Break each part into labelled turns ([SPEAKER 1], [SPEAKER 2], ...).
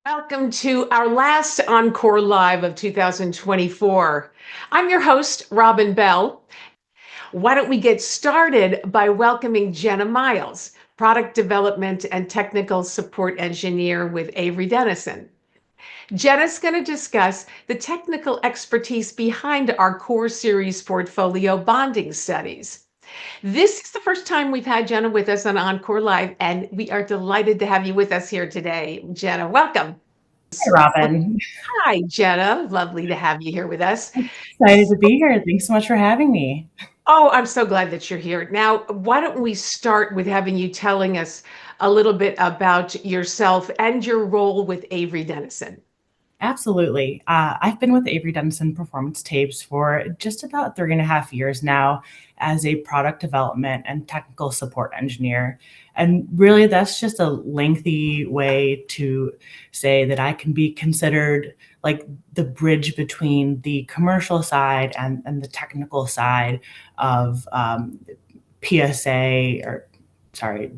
[SPEAKER 1] Welcome to our last Encore Live of 2024. I'm your host, Robin Bell. Why don't we get started by welcoming Jenna Miles, Product Development and Technical Support Engineer with Avery Dennison. Jenna's going to discuss the technical expertise behind our Core Series portfolio bonding studies. This is the first time we've had Jenna with us on Encore Live, and we are delighted to have you with us here today. Jenna, welcome.
[SPEAKER 2] Hi, Robin.
[SPEAKER 1] Hi, Jenna. Lovely to have you here with us.
[SPEAKER 2] Excited to be here. Thanks so much for having me.
[SPEAKER 1] Oh, I'm so glad that you're here. Now, why don't we start with having you telling us a little bit about yourself and your role with Avery Dennison?
[SPEAKER 2] Absolutely. I've been with Avery Dennison Performance Tapes for just about 3.5 years now as a product development and technical support engineer. And really, that's just a lengthy way to say that I can be considered like the bridge between the commercial side and the technical side of PSA or sorry,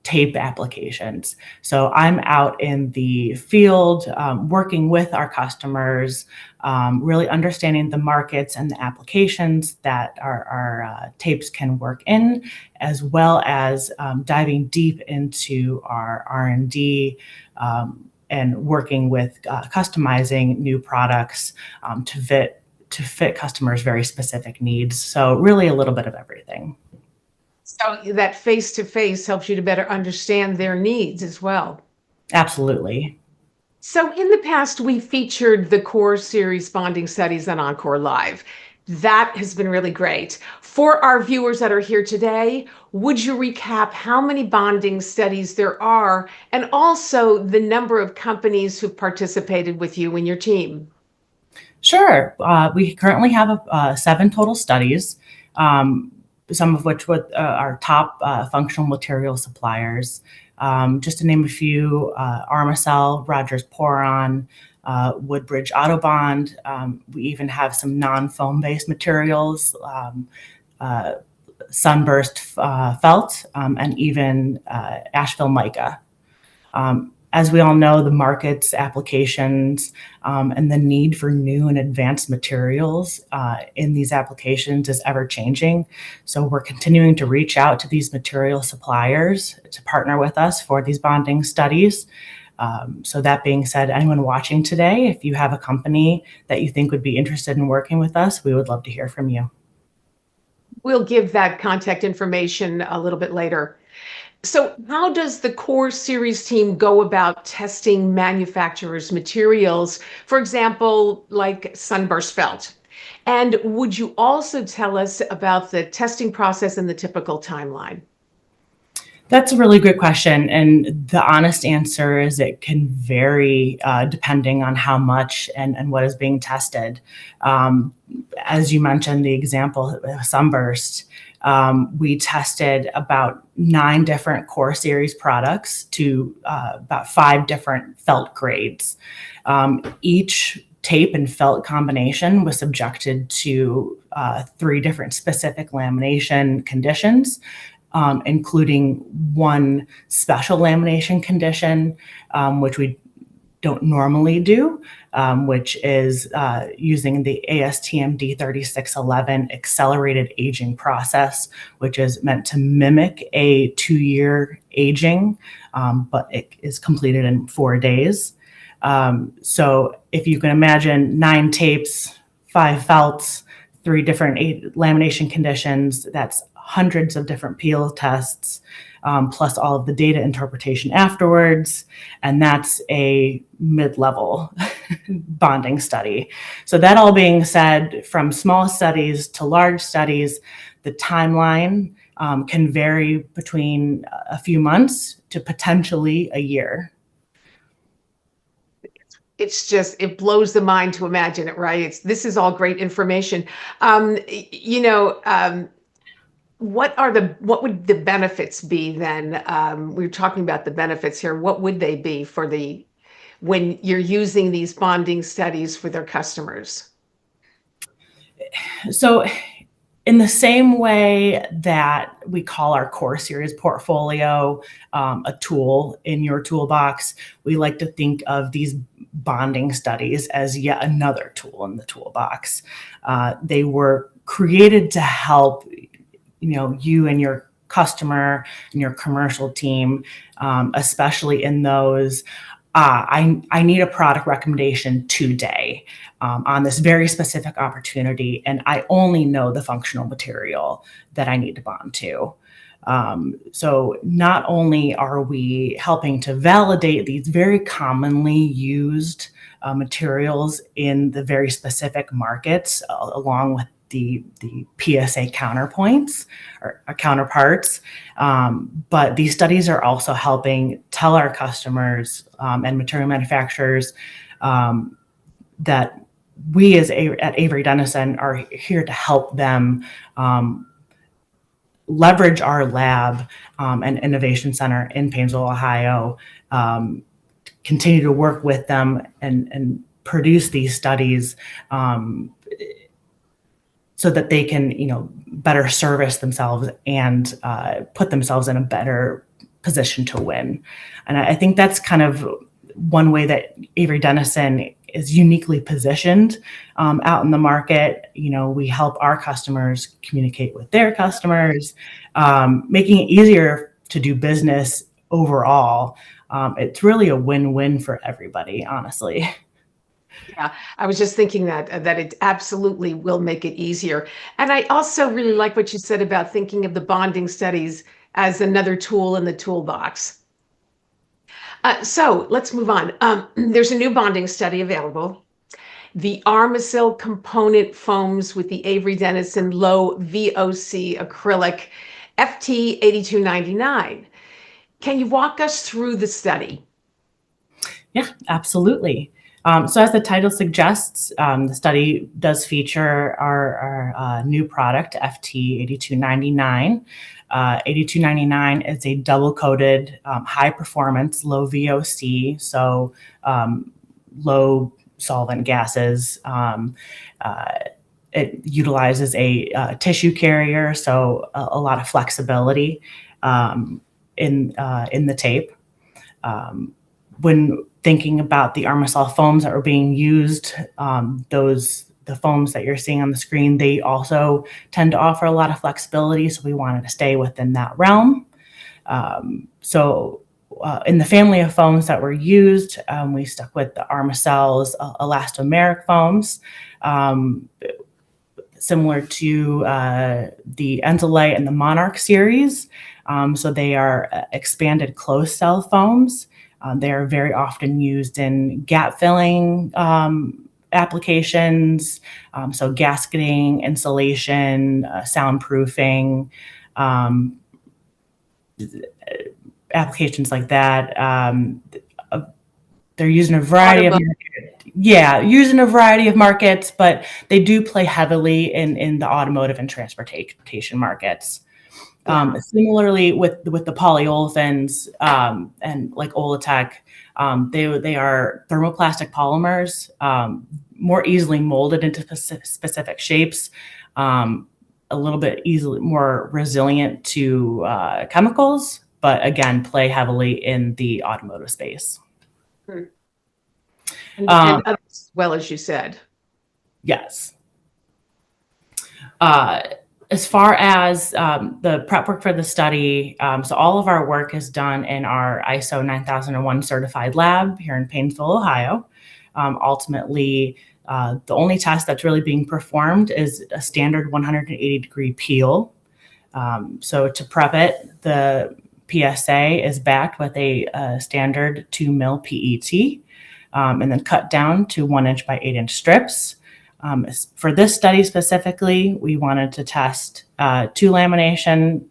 [SPEAKER 2] tape applications. So I'm out in the field working with our customers, really understanding the markets and the applications that our tapes can work in, as well as diving deep into our R&D and working with customizing new products to fit customers' very specific needs. So really a little bit of everything.
[SPEAKER 1] So that face to face helps you to better understand their needs as well.
[SPEAKER 2] Absolutely.
[SPEAKER 1] So in the past, we featured the Core Series bonding studies on Encore Live. That has been really great. For our viewers that are here today, would you recap how many bonding studies there are and also the number of companies who've participated with you and your team?
[SPEAKER 2] Sure. We currently have 7 total studies, some of which with our top functional material suppliers. Just to name a few, Armacell, Rogers Poron, Woodbridge Autobond. We even have some non-foam-based materials, Sunburst felt, and even Asheville mica. As we all know, the markets, applications, and the need for new and advanced materials in these applications is ever changing. So we're continuing to reach out to these material suppliers to partner with us for these bonding studies. So that being said, anyone watching today, if you have a company that you think would be interested in working with us, we would love to hear from you.
[SPEAKER 1] We'll give that contact information a little bit later. So, how does the Core Series team go about testing manufacturers' materials, for example, like sunburst felt? And would you also tell us about the testing process and the typical timeline?
[SPEAKER 2] That's a really good question. And the honest answer is it can vary depending on how much and what is being tested. As you mentioned, the example of sunburst, we tested about 9 different Core Series products to about 5 different felt grades. Each tape and felt combination was subjected to 3 different specific lamination conditions, including one special lamination condition, which we don't normally do, which is using the ASTM D3611 accelerated aging process, which is meant to mimic a 2-year aging, but it is completed in 4 days. So if you can imagine 9 tapes, 5 felts, 3 different lamination conditions, that's hundreds of different peel tests, plus all of the data interpretation afterwards. And that's a mid-level bonding study. So that all being said, from small studies to large studies, the timeline can vary between a few months to potentially a year.
[SPEAKER 1] It blows the mind to imagine it, right? This is all great information. Um, you know, um, what would the benefits be then? We are talking about the benefits here. What would they be for when you're using these bonding studies for their customers?
[SPEAKER 2] So In the same way that we call our Core Series portfolio a tool in your toolbox, we like to think of these bonding studies as yet another tool in the toolbox. They were created to help you and your customer and your commercial team, especially in those I need a product recommendation today on this very specific opportunity, and I only know the functional material that I need to bond to. So not only are we helping to validate these very commonly used materials in the very specific markets, along with the PSA counterpoints or counterparts. But these studies are also helping tell our customers and material manufacturers that we at Avery Dennison are here to help them leverage our lab and innovation center in Painesville, Ohio, continue to work with them and produce these studies so that they can, better service themselves and put themselves in a better position to win. And I think that's kind of one way that Avery Dennison is uniquely positioned out in the market. We help our customers communicate with their customers, making it easier to do business overall. It's really a win-win for everybody, honestly.
[SPEAKER 1] Yeah, I was just thinking that it absolutely will make it easier. And I also really like what you said about thinking of the bonding studies as another tool in the toolbox. So let's move on. There's a new bonding study available. The Armacell Component Foams with the Avery Dennison Low VOC acrylic FT 8299. Can you walk us through the study?
[SPEAKER 2] Yeah, absolutely. So as the title suggests, the study does feature our new product, FT 8299. 8299 is a double-coated, high-performance, low VOC, so low solvent gases. It utilizes a tissue carrier, so a lot of flexibility in the tape. When thinking about the Armacell foams that are being used, the foams that you're seeing on the screen, they also tend to offer a lot of flexibility, so we wanted to stay within that realm. In the family of foams that were used, we stuck with the Armacell's elastomeric foams, similar to the Enzolite and the Monarch series. So they are expanded closed cell foams. They are very often used in gap filling applications, so gasketing, insulation, soundproofing, applications like that. They're used in a variety of markets, but they do play heavily in the automotive and transportation markets. Similarly with the polyolefins and like Olitech, they are thermoplastic polymers, more easily molded into specific shapes, a little bit more resilient to chemicals, but again, play heavily in the automotive space.
[SPEAKER 1] And as well, as you said.
[SPEAKER 2] Yes. As far as the prep work for the study, so all of our work is done in our ISO 9001 certified lab here in Painesville, Ohio. Ultimately, the only test that's really being performed is a standard 180-degree peel. So to prep it, the PSA is backed with a standard 2 mil PET, and then cut down to 1 inch by 8 inch strips. For this study specifically, we wanted to test 2 lamination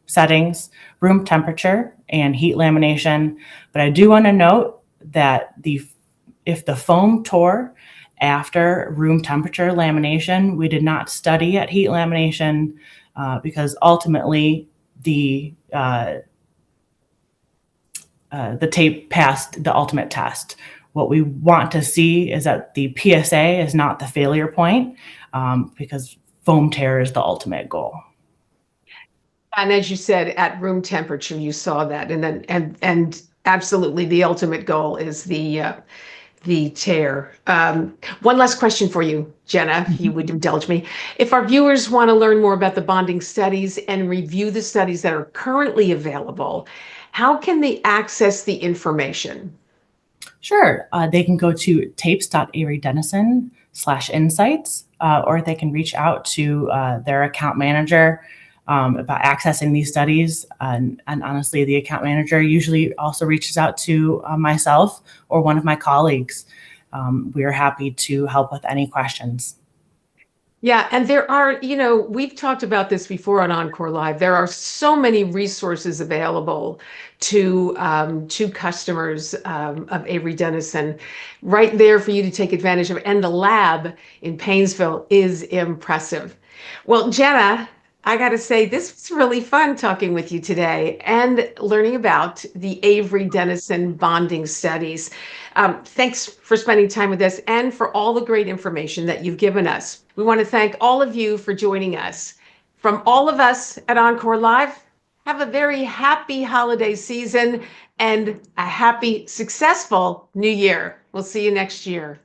[SPEAKER 2] settings, room temperature and heat lamination. But I do want to note that if the foam tore after room temperature lamination, we did not study at heat lamination because ultimately the tape passed the ultimate test. What we want to see is that the PSA is not the failure point, because foam tear is the ultimate goal.
[SPEAKER 1] And as you said, at room temperature, you saw that, and absolutely, the ultimate goal is the tear. One last question for you, Jenna, if you would indulge me. If our viewers want to learn more about the bonding studies and review the studies that are currently available, how can they access the information?
[SPEAKER 2] Sure. They can go to tapes.averydennison/insights, or they can reach out to their account manager about accessing these studies. And honestly, the account manager usually also reaches out to myself or one of my colleagues. We are happy to help with any questions.
[SPEAKER 1] Yeah, and there are, we've talked about this before on OnCore Live. There are so many resources available to customers of Avery Dennison, right there for you to take advantage of. And the lab in Painesville is impressive. Well, Jenna, I got to say, this was really fun talking with you today and learning about the Avery Dennison bonding studies. Thanks for spending time with us and for all the great information that you've given us. We want to thank all of you for joining us. From all of us at OnCore Live, have a very happy holiday season and a happy, successful new year. We'll see you next year.